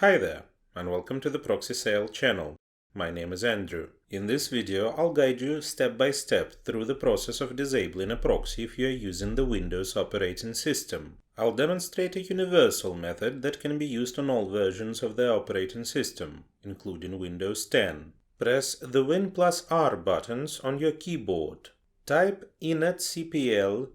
Hi there, and welcome to the Proxy Sale channel. My name is Andrew. In this video, I'll guide you step by step through the process of disabling a proxy if you are using the Windows operating system. I'll demonstrate a universal method that can be used on all versions of the operating system, including Windows 10. Press the Win plus R buttons on your keyboard. Type inetcpl.cpl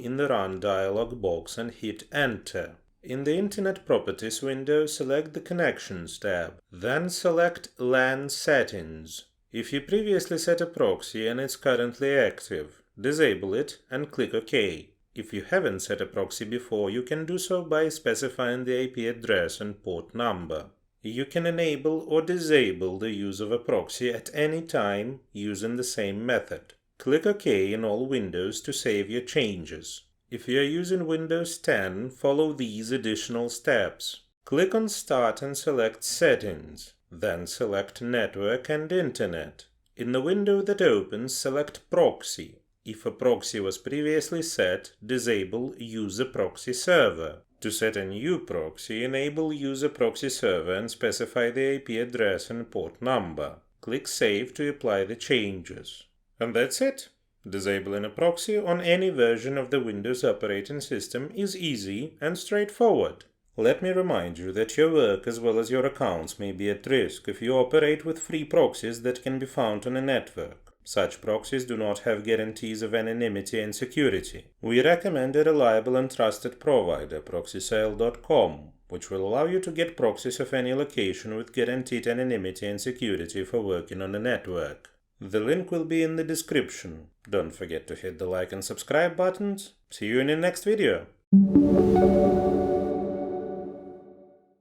in the Run dialog box and hit Enter. In the Internet Properties window, select the Connections tab. Then select LAN Settings. If you previously set a proxy and it's currently active, disable it and click OK. If you haven't set a proxy before, you can do so by specifying the IP address and port number. You can enable or disable the use of a proxy at any time using the same method. Click OK in all windows to save your changes. If you are using Windows 10, follow these additional steps. Click on Start and select Settings. Then select Network and Internet. In the window that opens, select Proxy. If a proxy was previously set, disable Use a Proxy Server. To set a new proxy, enable Use a Proxy Server and specify the IP address and port number. Click Save to apply the changes. And that's it. Disabling a proxy on any version of the Windows operating system is easy and straightforward. Let me remind you that your work as well as your accounts may be at risk if you operate with free proxies that can be found on a network. Such proxies do not have guarantees of anonymity and security. We recommend a reliable and trusted provider, proxysale.com, which will allow you to get proxies of any location with guaranteed anonymity and security for working on a network. The link will be in the description. Don't forget to hit the like and subscribe buttons. See you in the next video.